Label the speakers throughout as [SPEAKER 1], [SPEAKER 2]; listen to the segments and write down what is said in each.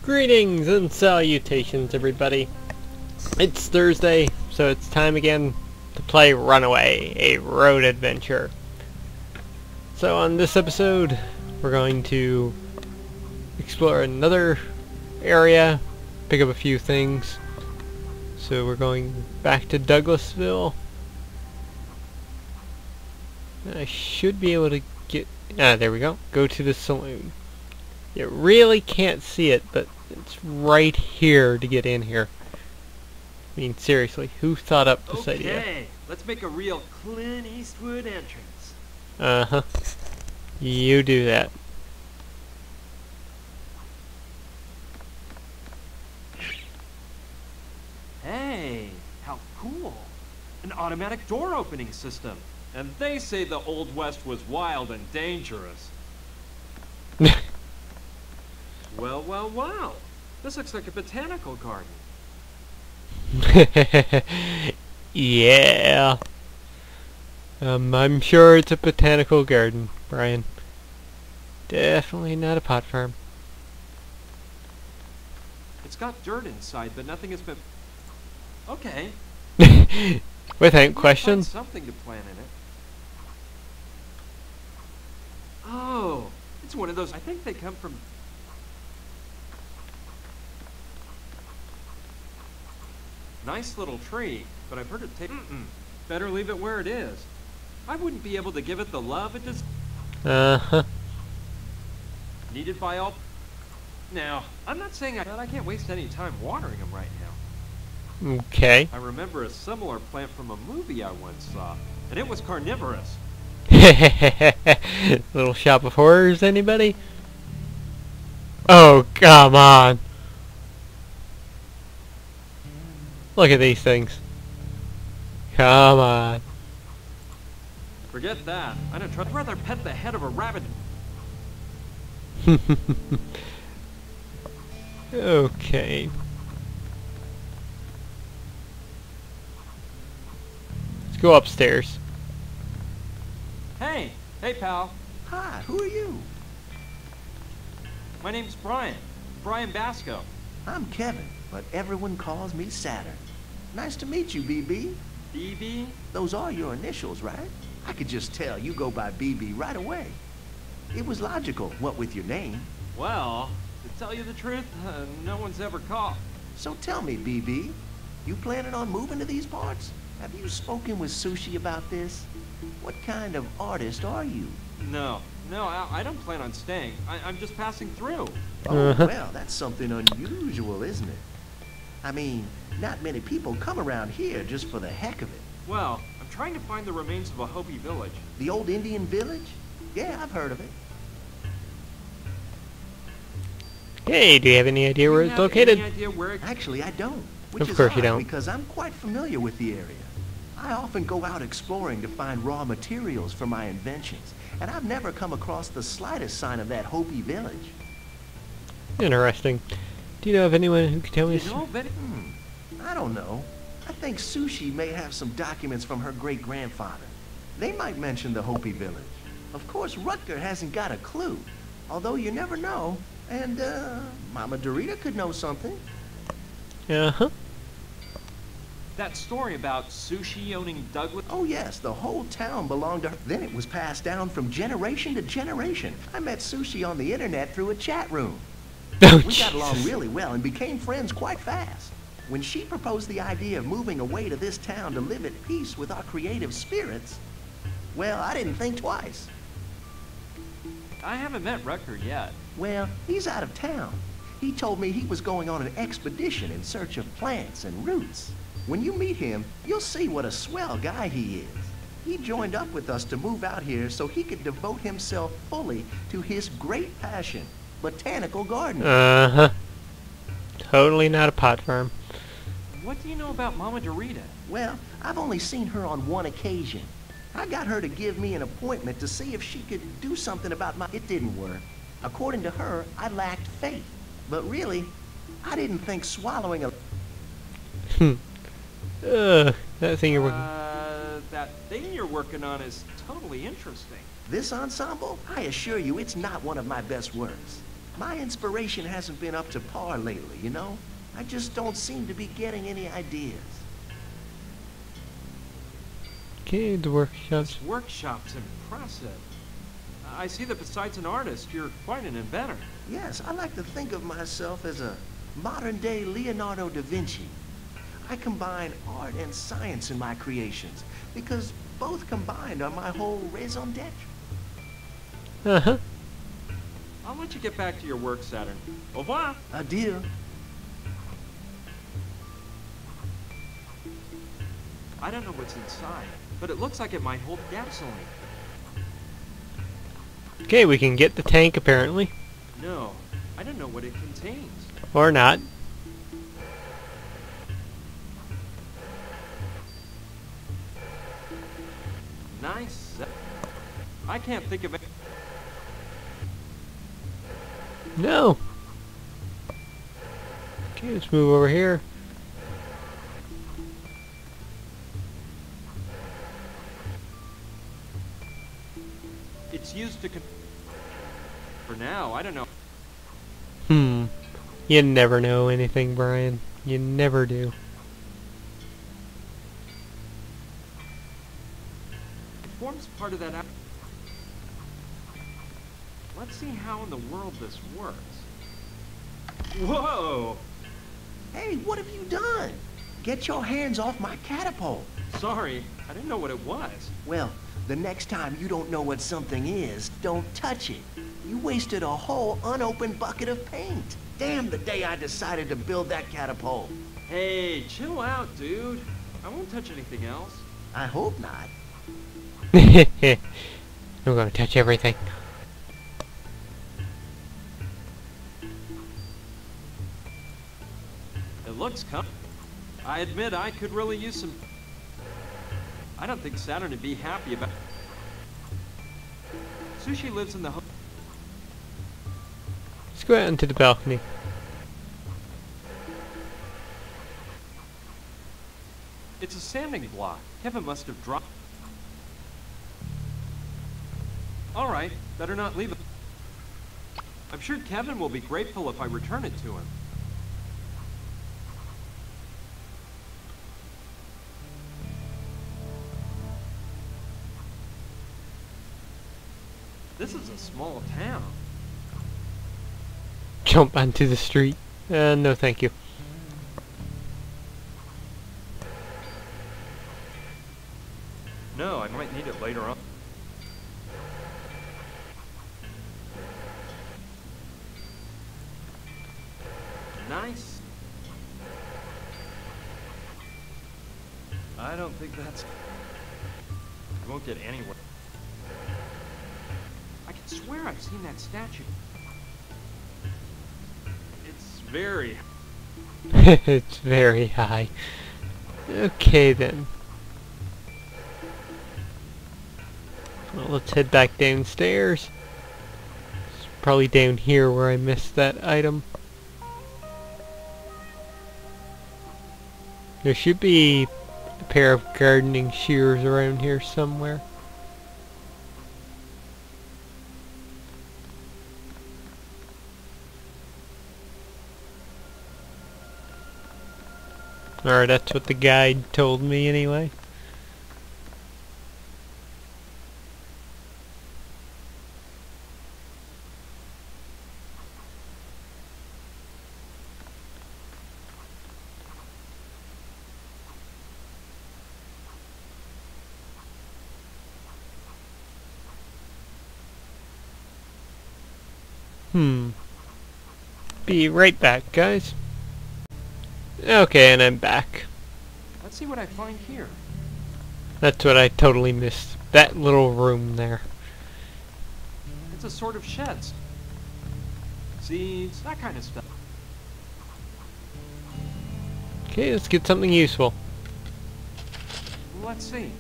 [SPEAKER 1] Greetings and salutations, everybody. It's Thursday, so it's time again to play Runaway, a road adventure. So on this episode, we're going to explore another area, pick up a few things. So we're going back to Douglasville. I should be able to get... there we go. Go to the saloon. You really can't see it, but it's right here to get in here. I mean, seriously, who thought up this idea?
[SPEAKER 2] Okay, let's make a real Clint Eastwood entrance.
[SPEAKER 1] Uh-huh. You do that.
[SPEAKER 2] Hey, how cool. An automatic door opening system. And they say the Old West was wild and dangerous. Well, well, well. This looks like a botanical garden.
[SPEAKER 1] Yeah. I'm sure it's a botanical garden, Brian. Definitely not a pot farm.
[SPEAKER 2] It's got dirt inside, but nothing has been... Okay.
[SPEAKER 1] Without question.
[SPEAKER 2] Something to plant in it. Oh, it's one of those... I think they come from... Nice little tree, but I've heard it take... Better leave it where it is. I wouldn't be able to give it the love it does...
[SPEAKER 1] Uh-huh.
[SPEAKER 2] Needed by all... Now, I'm not saying I can't waste any time watering them right now.
[SPEAKER 1] Okay.
[SPEAKER 2] I remember a similar plant from a movie I once saw, and it was carnivorous.
[SPEAKER 1] Little Shop of Horrors, anybody? Oh, come on. Look at these things. Come on.
[SPEAKER 2] Forget that. I'd rather pet the head of a rabbit.
[SPEAKER 1] Okay. Let's go upstairs.
[SPEAKER 2] Hey, pal.
[SPEAKER 3] Hi, who are you?
[SPEAKER 2] My name's Brian. Brian Basco.
[SPEAKER 3] I'm Kevin, but everyone calls me Saturn. Nice to meet you, BB.
[SPEAKER 2] BB?
[SPEAKER 3] Those are your initials, right? I could just tell you go by BB right away. It was logical, what with your name.
[SPEAKER 2] Well, to tell you the truth, no one's ever called.
[SPEAKER 3] So tell me, BB, you planning on moving to these parts? Have you spoken with Sushi about this? What kind of artist are you?
[SPEAKER 2] No, I don't plan on staying. I'm just passing through.
[SPEAKER 3] Oh, well, that's something unusual, isn't it? I mean, not many people come around here just for the heck of it.
[SPEAKER 2] Well, I'm trying to find the remains of a Hopi village.
[SPEAKER 3] The old Indian village? Yeah, I've heard of it.
[SPEAKER 1] Hey, do you have any idea where it's located?
[SPEAKER 2] Any idea where
[SPEAKER 3] Actually, I don't. Which
[SPEAKER 1] Of
[SPEAKER 3] is
[SPEAKER 1] course you
[SPEAKER 3] odd,
[SPEAKER 1] don't.
[SPEAKER 3] Because I'm quite familiar with the area. I often go out exploring to find raw materials for my inventions, and I've never come across the slightest sign of that Hopi village.
[SPEAKER 1] Interesting. Do you know of anyone who can tell me?
[SPEAKER 3] I don't know. I think Sushi may have some documents from her great-grandfather. They might mention the Hopi village. Of course, Rutger hasn't got a clue, although you never know. And, Mama Dorita could know something.
[SPEAKER 1] Uh-huh.
[SPEAKER 2] That story about Sushi owning Douglas...
[SPEAKER 3] Oh, yes, the whole town belonged to her. Then it was passed down from generation to generation. I met Sushi on the internet through a chat room.
[SPEAKER 1] Oh,
[SPEAKER 3] We got along really well and became friends quite fast. When she proposed the idea of moving away to this town to live at peace with our creative spirits, well, I didn't think twice.
[SPEAKER 2] I haven't met Rutger yet.
[SPEAKER 3] Well, he's out of town. He told me he was going on an expedition in search of plants and roots. When you meet him, you'll see what a swell guy he is. He joined up with us to move out here so he could devote himself fully to his great passion, botanical gardening.
[SPEAKER 1] Uh-huh. Totally not a pot farm.
[SPEAKER 2] What do you know about Mama Dorita?
[SPEAKER 3] Well, I've only seen her on one occasion. I got her to give me an appointment to see if she could do something about my... It didn't work. According to her, I lacked faith. But really, I didn't think swallowing a...
[SPEAKER 1] That thing you're working...
[SPEAKER 2] That thing you're working on is totally interesting.
[SPEAKER 3] This ensemble, I assure you, it's not one of my best works. My inspiration hasn't been up to par lately, you know? I just don't seem to be getting any ideas.
[SPEAKER 1] Okay, the workshop's...
[SPEAKER 2] This workshop's impressive. I see that besides an artist, you're quite an inventor.
[SPEAKER 3] Yes, I like to think of myself as a modern-day Leonardo da Vinci. I combine art and science in my creations, because both combined are my whole raison d'etre.
[SPEAKER 1] Uh-huh.
[SPEAKER 2] I'll let you get back to your work, Saturn. Au revoir.
[SPEAKER 3] Adieu.
[SPEAKER 2] I don't know what's inside, but it looks like it might hold gasoline.
[SPEAKER 1] Okay, we can get the tank apparently.
[SPEAKER 2] No, I don't know what it contains.
[SPEAKER 1] Or not.
[SPEAKER 2] Nice. I can't think of it.
[SPEAKER 1] No. Okay, let's move over here.
[SPEAKER 2] It's used to for now, I don't know.
[SPEAKER 1] You never know anything, Brian. You never do.
[SPEAKER 2] It forms part of that Let's see how in the world this works. Whoa!
[SPEAKER 3] Hey, what have you done? Get your hands off my catapult.
[SPEAKER 2] Sorry, I didn't know what it was.
[SPEAKER 3] Well, the next time you don't know what something is, don't touch it. You wasted a whole unopened bucket of paint. Damn the day I decided to build that catapult.
[SPEAKER 2] Hey, chill out, dude. I won't touch anything else.
[SPEAKER 3] I hope not.
[SPEAKER 1] I'm gonna touch everything.
[SPEAKER 2] It looks I admit I could really use some... I don't think Saturn would be happy about... Sushi lives in the...
[SPEAKER 1] Let's go out into the balcony.
[SPEAKER 2] It's a sanding block. Kevin must have dropped... Alright, better not leave it. I'm sure Kevin will be grateful if I return it to him. This is a small town.
[SPEAKER 1] Jump onto the street. No thank you.
[SPEAKER 2] No, I might need it later on. Nice. I don't think that's... We won't get anywhere. I can swear I've seen that statue. It's very...
[SPEAKER 1] It's very high. Okay then. Well, let's head back downstairs. It's probably down here where I missed that item. There should be a pair of gardening shears around here somewhere. Or that's what the guide told me anyway. Be right back, guys. Okay, and I'm back.
[SPEAKER 2] Let's see what I find here.
[SPEAKER 1] That's what I totally missed. That little room there.
[SPEAKER 2] It's a sort of sheds. Seeds, that kind of stuff.
[SPEAKER 1] Okay, let's get something useful.
[SPEAKER 2] Let's see.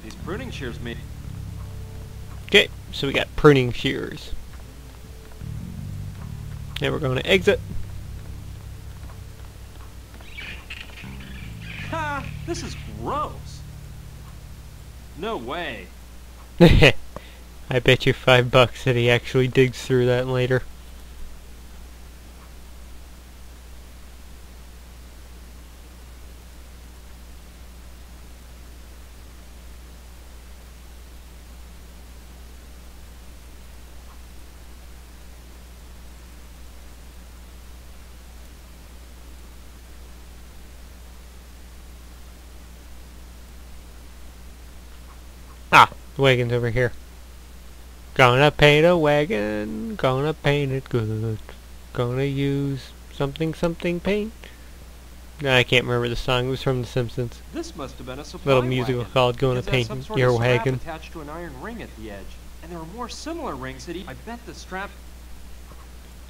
[SPEAKER 2] These pruning shears made...
[SPEAKER 1] Okay, so we got pruning shears. Now we're going to exit.
[SPEAKER 2] Ha! This is gross. No way.
[SPEAKER 1] I bet you $5 that he actually digs through that later. Ah, the wagon's over here. Gonna paint a wagon, gonna paint it good. Gonna use something something paint. I can't remember the song. It was from The Simpsons.
[SPEAKER 2] This must have been a supply
[SPEAKER 1] Little musical
[SPEAKER 2] wagon,
[SPEAKER 1] called Gonna
[SPEAKER 2] because it has
[SPEAKER 1] Paint
[SPEAKER 2] some sort
[SPEAKER 1] Your
[SPEAKER 2] of strap
[SPEAKER 1] Wagon.
[SPEAKER 2] attached to an iron ring at the edge, and there are more similar rings at each. I bet the strap.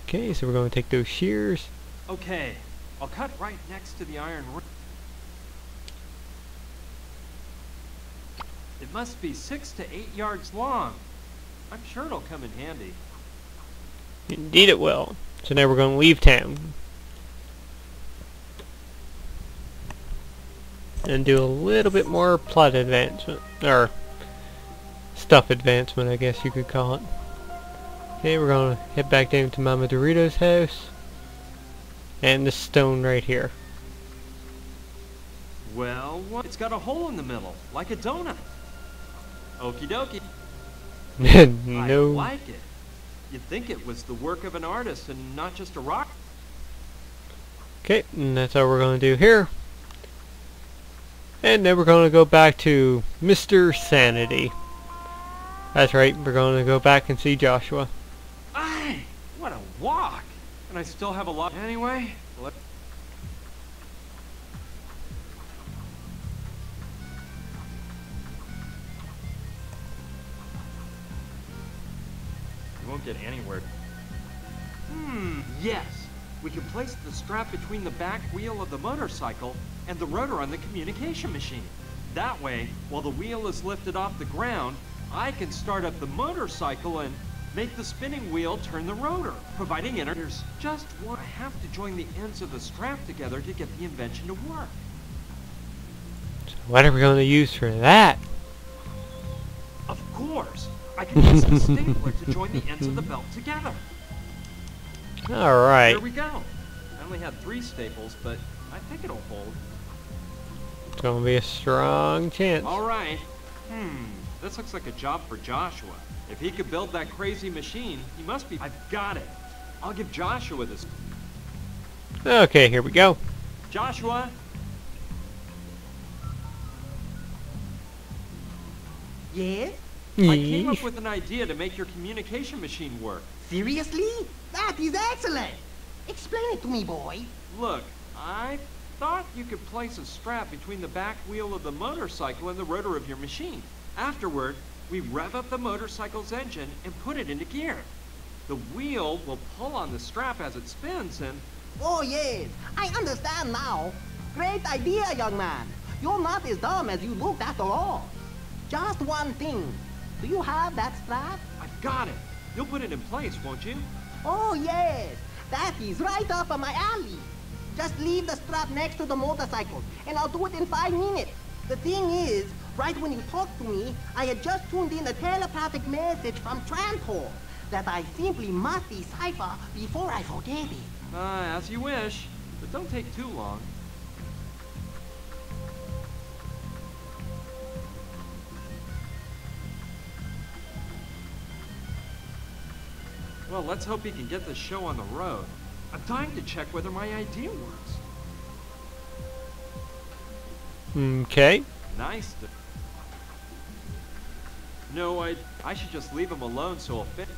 [SPEAKER 1] Okay, so we're gonna take those shears.
[SPEAKER 2] Okay, I'll cut right next to the iron ring. It must be 6 to 8 yards long. I'm sure it'll come in handy.
[SPEAKER 1] Indeed it will. So now we're gonna leave town. And do a little bit more plot advancement. Or stuff advancement, I guess you could call it. Okay, we're gonna head back down to Mama Dorito's house. And the stone right here.
[SPEAKER 2] Well, it's got a hole in the middle, like a donut. Okie dokie. I
[SPEAKER 1] No.
[SPEAKER 2] like it. You'd think it was the work of an artist and not just a rock.
[SPEAKER 1] Okay, and that's all we're gonna do here. And then we're gonna go back to Mr. Sanity. That's right, we're gonna go back and see Joshua.
[SPEAKER 2] Aye, what a walk! And I still have a lot. Anyway, you won't get anywhere. Yes. We can place the strap between the back wheel of the motorcycle and the rotor on the communication machine. That way, while the wheel is lifted off the ground, I can start up the motorcycle and make the spinning wheel turn the rotor, providing energy. There's just one. I have to join the ends of the strap together to get the invention to work.
[SPEAKER 1] So what are we gonna use for that?
[SPEAKER 2] Of course, I can use the stapler to join the ends of the belt together.
[SPEAKER 1] Alright.
[SPEAKER 2] Here we go. I only had 3 staples, but I think it'll hold.
[SPEAKER 1] It's gonna be a strong chance.
[SPEAKER 2] All right. This looks like a job for Joshua. If he could build that crazy machine, he must be. I've got it. I'll give Joshua this.
[SPEAKER 1] Okay, here we go.
[SPEAKER 2] Joshua?
[SPEAKER 3] Yes?
[SPEAKER 2] I came up with an idea to make your communication machine work.
[SPEAKER 3] Seriously? That is excellent. Explain it to me, boy.
[SPEAKER 2] Look, I thought you could place a strap between the back wheel of the motorcycle and the rotor of your machine. Afterward, we rev up the motorcycle's engine and put it into gear. The wheel will pull on the strap as it spins and...
[SPEAKER 4] Oh yes, I understand now. Great idea, young man. You're not as dumb as you looked after all. Just one thing. Do you have that strap?
[SPEAKER 2] I've got it. You'll put it in place, won't you?
[SPEAKER 4] Oh yes, that is right up my alley. Just leave the strap next to the motorcycle, and I'll do it in 5 minutes. The thing is, right when you talked to me, I had just tuned in a telepathic message from Trantor that I simply must decipher before I forget it.
[SPEAKER 2] As you wish, but don't take too long. Well, let's hope he can get this show on the road. I'm dying to check whether my idea works.
[SPEAKER 1] Okay.
[SPEAKER 2] Nice. No, I should just leave him alone so he'll fit.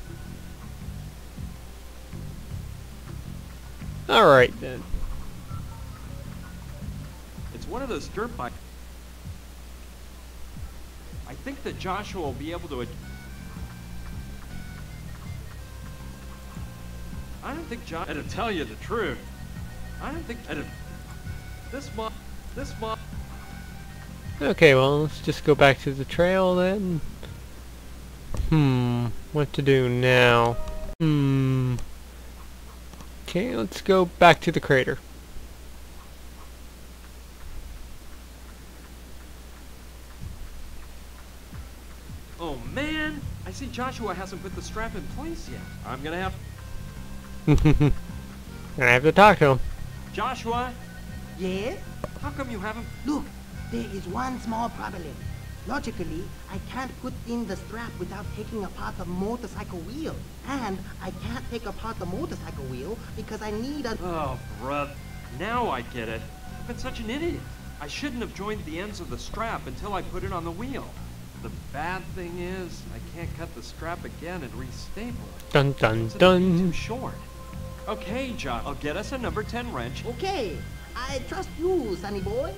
[SPEAKER 1] Alright then.
[SPEAKER 2] It's one of those dirt bikes. I think that Joshua will be able to... I don't think Joshua... To tell you the truth, I don't think... This mob...
[SPEAKER 1] Okay, well, let's just go back to the trail then. What to do now? Okay, let's go back to the crater.
[SPEAKER 2] Oh man, I see Joshua hasn't put the strap in place yet. I'm gonna have...
[SPEAKER 1] I have to talk to him.
[SPEAKER 2] Joshua,
[SPEAKER 4] Yes?
[SPEAKER 2] how come you haven't...
[SPEAKER 4] Look, there is one small problem. Logically, I can't put in the strap without taking apart the motorcycle wheel. And I can't take apart the motorcycle wheel because I need a...
[SPEAKER 2] Oh, bruh. Now I get it. I've been such an idiot. I shouldn't have joined the ends of the strap until I put it on the wheel. The bad thing is, I can't cut the strap again and restaple it.
[SPEAKER 1] Dun dun
[SPEAKER 2] It's
[SPEAKER 1] dun.
[SPEAKER 2] too short. Okay, John, I'll get us a number 10 wrench.
[SPEAKER 4] Okay, I trust you, sonny boy.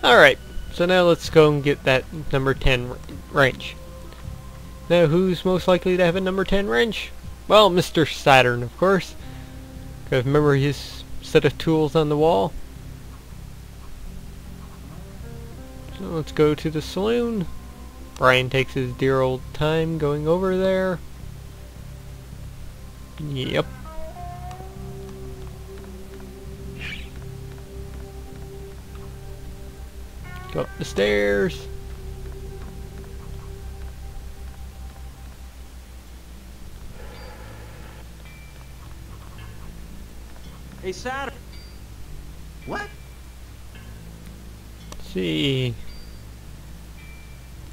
[SPEAKER 1] Alright, so now let's go and get that number 10 wrench. Now, who's most likely to have a number 10 wrench? Well, Mr. Saturn, of course. Because remember his set of tools on the wall? So let's go to the saloon. Brian takes his dear old time going over there. Yep. Go up the stairs.
[SPEAKER 2] Hey, Saturn.
[SPEAKER 3] What?
[SPEAKER 1] See.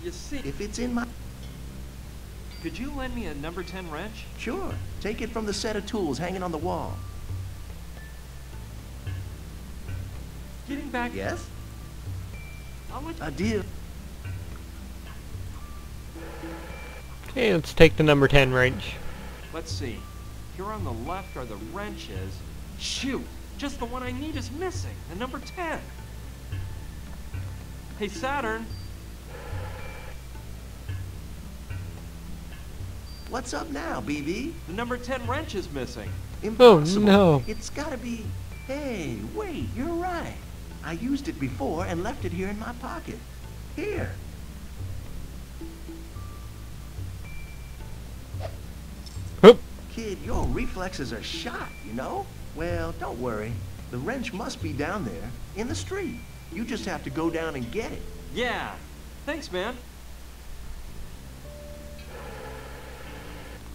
[SPEAKER 2] You see,
[SPEAKER 3] If it's in my...
[SPEAKER 2] could you lend me a number 10 wrench?
[SPEAKER 3] Sure. Take it from the set of tools hanging on the wall.
[SPEAKER 2] Getting back...
[SPEAKER 3] Yes?
[SPEAKER 2] I'll let
[SPEAKER 3] A deal.
[SPEAKER 1] Okay, let's take the number 10 wrench.
[SPEAKER 2] Let's see. Here on the left are the wrenches. Shoot! Just the one I need is missing. The number 10. Hey, Saturn.
[SPEAKER 3] What's up now, BB?
[SPEAKER 2] The number 10 wrench is missing.
[SPEAKER 3] Impossible.
[SPEAKER 1] no.
[SPEAKER 3] It's gotta be... Hey, wait, you're right. I used it before and left it here in my pocket. Here.
[SPEAKER 1] Oop.
[SPEAKER 3] Kid, your reflexes are shot, you know? Well, don't worry. The wrench must be down there, in the street. You just have to go down and get it.
[SPEAKER 2] Yeah. Thanks, man.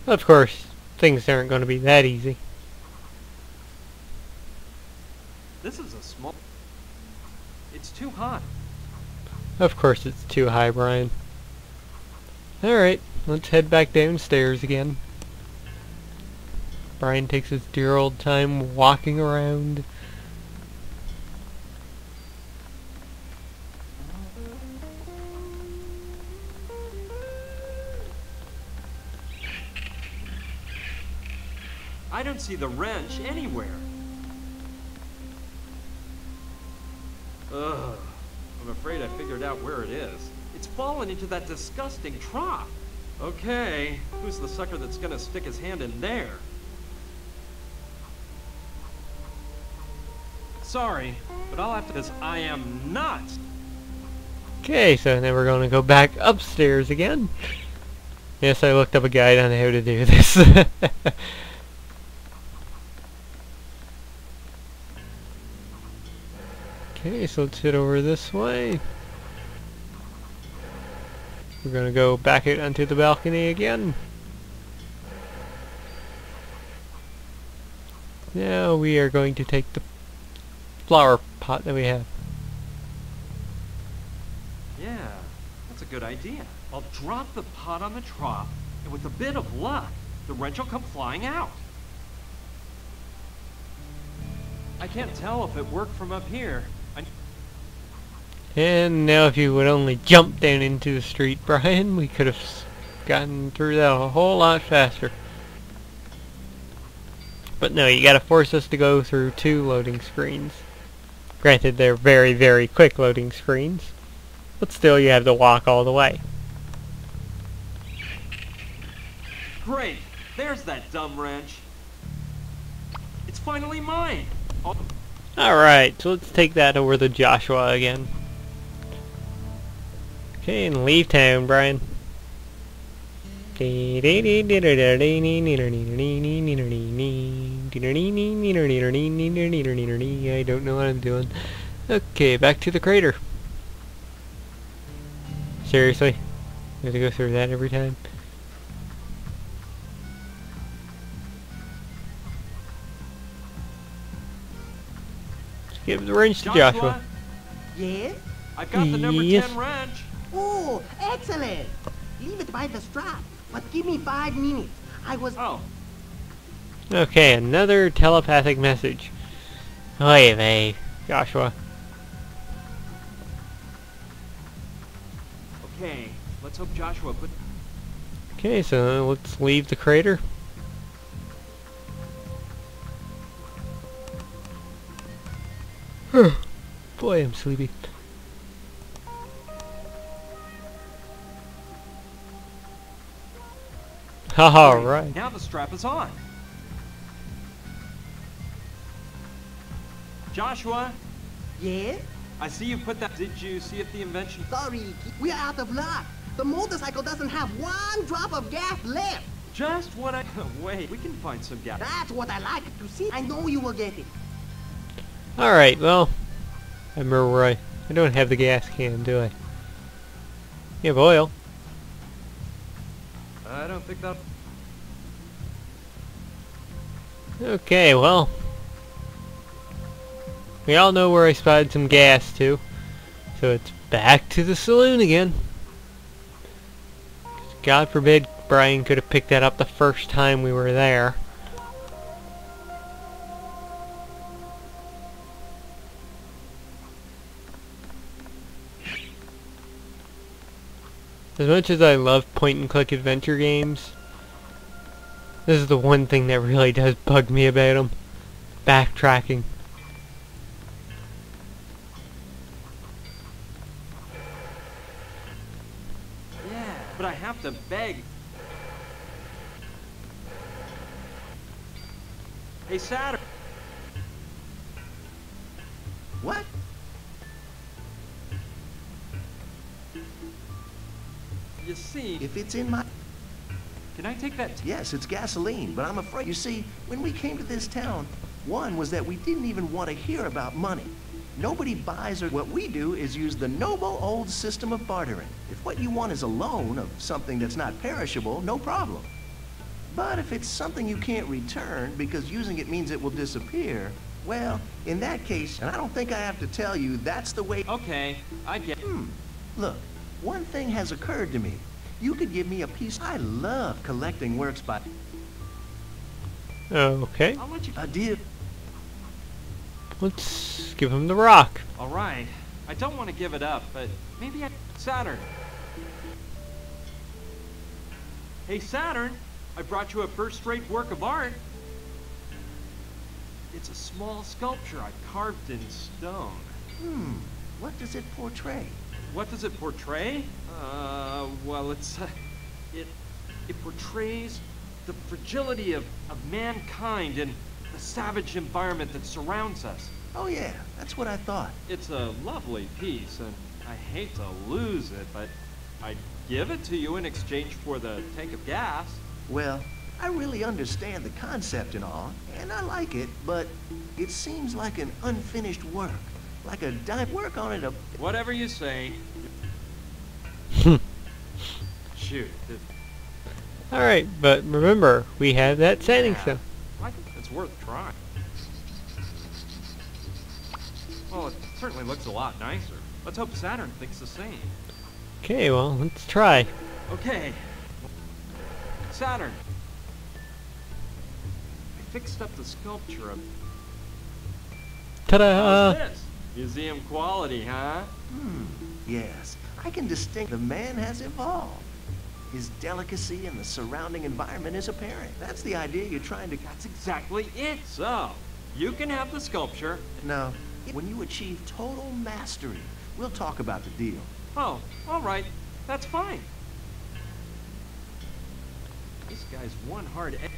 [SPEAKER 1] Of course, things aren't going to be that easy.
[SPEAKER 2] This is a small... It's too hot.
[SPEAKER 1] Of course it's too high, Brian. Alright, let's head back downstairs again. Brian takes his dear old time walking around.
[SPEAKER 2] I don't see the wrench anywhere. Ugh. I'm afraid I figured out where it is. It's fallen into that disgusting trough. Okay, who's the sucker that's gonna stick his hand in there? Sorry, but I'll have to, because I am not.
[SPEAKER 1] Okay, so now we're going to go back upstairs again. Yes, I looked up a guide on how to do this. Okay, so let's head over this way. We're going to go back out onto the balcony again. Now we are going to take the flower pot that we have.
[SPEAKER 2] Yeah, that's a good idea. I'll drop the pot on the trough, and with a bit of luck, the wrench will come flying out. I can't tell if it worked from up here.
[SPEAKER 1] And now if you would only jump down into the street, Brian, we could have gotten through that a whole lot faster. But no, you gotta force us to go through 2 loading screens. Granted, they're very, very quick loading screens. But still, you have to walk all the way.
[SPEAKER 2] Great! There's that dumb wrench. It's finally mine! Oh,
[SPEAKER 1] Alright, so let's take that over to Joshua again. Okay, and leave town, Brian. I don't know what I'm doing. Okay, back to the crater. Seriously? We have to go through that every time? Give the wrench to Joshua.
[SPEAKER 4] Yes?
[SPEAKER 2] I've got the number
[SPEAKER 1] Yes.
[SPEAKER 2] 10 wrench.
[SPEAKER 4] Oh, excellent. Leave it by the strap, but give me 5 minutes. I was...
[SPEAKER 2] Oh,
[SPEAKER 1] Okay, another telepathic message. Oy vey, Joshua.
[SPEAKER 2] okay. Let's hope Joshua put...
[SPEAKER 1] Okay, so let's leave the crater. Boy, I'm sleepy. Haha, right.
[SPEAKER 2] Now the strap is on. Joshua,
[SPEAKER 4] Yes?
[SPEAKER 2] I see you put that... Did you see if the invention...
[SPEAKER 4] Sorry, we're out of luck. The motorcycle doesn't have 1 drop of gas left.
[SPEAKER 2] Just what I... Wait, we can find some gas.
[SPEAKER 4] That's what I like to see. I know you will get it.
[SPEAKER 1] Alright, well, I remember where I don't have the gas can, do I? You have oil.
[SPEAKER 2] I don't think that...
[SPEAKER 1] Okay, well, we all know where I spotted some gas too, so it's back to the saloon again. God forbid Brian could have picked that up the first time we were there. As much as I love point-and-click adventure games, this is the one thing that really does bug me about them. Backtracking.
[SPEAKER 2] Yeah, but I have to beg. Hey, Saturn.
[SPEAKER 3] What?
[SPEAKER 2] You see,
[SPEAKER 3] If it's in my...
[SPEAKER 2] can I take that...
[SPEAKER 3] Yes, it's gasoline, but I'm afraid... You see, when we came to this town, one was that we didn't even want to hear about money. Nobody buys or... What we do is use the noble old system of bartering. If what you want is a loan of something that's not perishable, no problem. But if it's something you can't return because using it means it will disappear, well, in that case, and I don't think I have to tell you, that's the way...
[SPEAKER 2] Okay, I get...
[SPEAKER 3] Look, one thing has occurred to me. You could give me a piece... I love collecting works by...
[SPEAKER 1] Okay,
[SPEAKER 2] I'll let you...
[SPEAKER 3] A deal...
[SPEAKER 1] let's give him the rock.
[SPEAKER 2] All right. I don't want to give it up, but maybe I... Saturn. Hey, Saturn. I brought you a first-rate work of art. It's a small sculpture I carved in stone.
[SPEAKER 3] What does it portray?
[SPEAKER 2] What does it portray? Well, it's... it portrays the fragility of mankind and the savage environment that surrounds us.
[SPEAKER 3] Oh yeah, that's what I thought.
[SPEAKER 2] It's a lovely piece, and I hate to lose it, but I'd give it to you in exchange for the tank of gas.
[SPEAKER 3] Well, I really understand the concept and all, and I like it, but it seems like an unfinished work. Like a work on it a...
[SPEAKER 2] Whatever you say. Shoot.
[SPEAKER 1] Alright, but remember, we have that sanding
[SPEAKER 2] Yeah.
[SPEAKER 1] stone.
[SPEAKER 2] I think it's worth trying. Well, it certainly looks a lot nicer. Let's hope Saturn thinks the same.
[SPEAKER 1] Okay, well, let's try.
[SPEAKER 2] Okay. Saturn. I fixed up the sculpture of...
[SPEAKER 1] Ta-da!
[SPEAKER 2] How's this? Museum quality, huh?
[SPEAKER 3] Yes, I can distinct the man has evolved. His delicacy in the surrounding environment is apparent. That's the idea you're trying to...
[SPEAKER 2] That's exactly it. So, you can have the sculpture.
[SPEAKER 3] No, when you achieve total mastery, we'll talk about the deal.
[SPEAKER 2] Oh, all right. That's fine. This guy's one hard egg.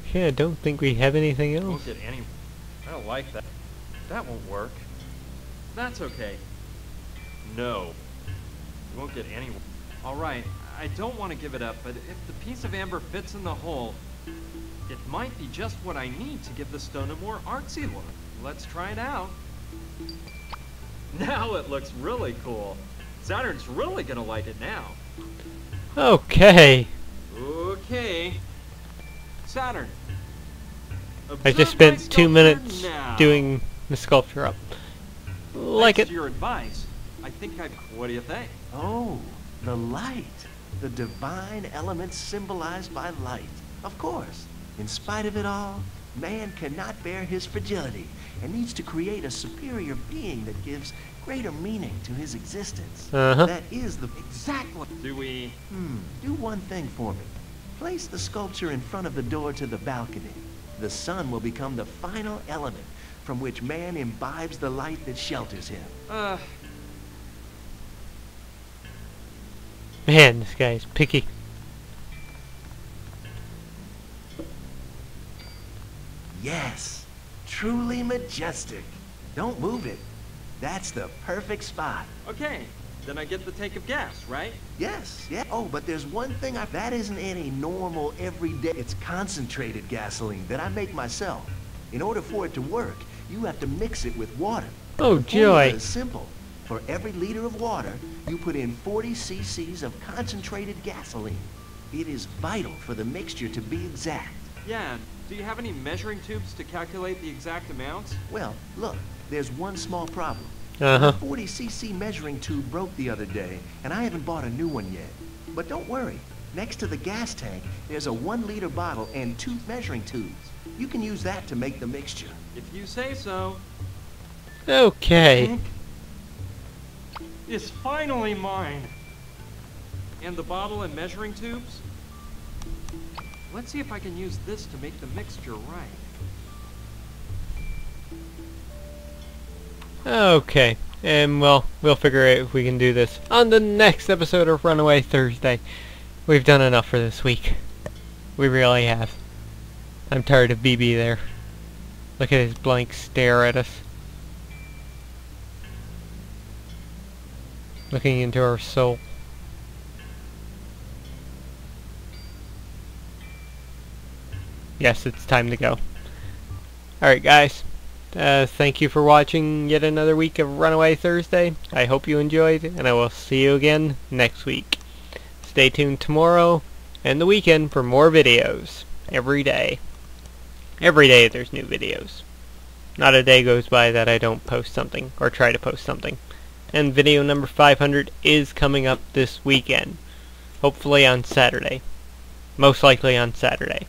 [SPEAKER 1] Okay, I don't think we have anything else.
[SPEAKER 2] Won't get any... I don't like that. That won't work. That's okay. No. You won't get any... All right, I don't want to give it up, but if the piece of amber fits in the hole, it might be just what I need to give the stone a more artsy look. Let's try it out. Now it looks really cool. Saturn's really gonna like it now.
[SPEAKER 1] Okay.
[SPEAKER 2] Okay. Saturn.
[SPEAKER 1] I just
[SPEAKER 2] observe my
[SPEAKER 1] spent 2
[SPEAKER 2] sculpture
[SPEAKER 1] minutes
[SPEAKER 2] now.
[SPEAKER 1] doing the sculpture up. Like
[SPEAKER 2] Thanks
[SPEAKER 1] it.
[SPEAKER 2] to your advice, I think what do you think?
[SPEAKER 3] Oh, the light. The divine elements symbolized by light. Of course, in spite of it all, man cannot bear his fragility and needs to create a superior being that gives greater meaning to his existence.
[SPEAKER 1] Uh-huh.
[SPEAKER 3] That is the...
[SPEAKER 2] Exactly. Do we...
[SPEAKER 3] Do one thing for me. Place the sculpture in front of the door to the balcony. The sun will become the final element from which man imbibes the light that shelters him.
[SPEAKER 1] Man, this guy's picky.
[SPEAKER 3] Yes, truly majestic. Don't move it. That's the perfect spot.
[SPEAKER 2] Okay, then I get the tank of gas, right?
[SPEAKER 3] Yes, yeah. Oh, but there's one thing that isn't any normal everyday. It's concentrated gasoline that I make myself. In order for it to work, you have to mix it with water.
[SPEAKER 1] Oh,
[SPEAKER 3] The formula
[SPEAKER 1] joy.
[SPEAKER 3] is simple. For every liter of water, you put in 40 cc's of concentrated gasoline. It is vital for the mixture to be exact.
[SPEAKER 2] Yeah, do you have any measuring tubes to calculate the exact amounts?
[SPEAKER 3] Well, look, there's one small problem.
[SPEAKER 1] Uh-huh.
[SPEAKER 3] The 40 cc measuring tube broke the other day, and I haven't bought a new one yet. But don't worry. Next to the gas tank, there's a 1-liter bottle and 2 measuring tubes. You can use that to make the mixture.
[SPEAKER 2] If you say so.
[SPEAKER 1] Okay.
[SPEAKER 2] Tank is finally mine. And the bottle and measuring tubes? Let's see if I can use this to make the mixture right.
[SPEAKER 1] Okay. And, well, we'll figure out if we can do this on the next episode of Runaway Thursday. We've done enough for this week. We really have. I'm tired of BB there. Look at his blank stare at us. Looking into our soul. Yes, it's time to go. Alright guys, thank you for watching yet another week of Runaway Thursday. I hope you enjoyed, and I will see you again next week. Stay tuned tomorrow and the weekend for more videos. Every day. Every day there's new videos. Not a day goes by that I don't post something, or try to post something. And video number 500 is coming up this weekend. Hopefully on Saturday. Most likely on Saturday.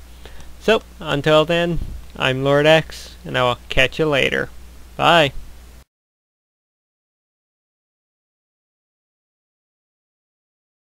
[SPEAKER 1] So, until then, I'm Lord X, and I will catch you later. Bye.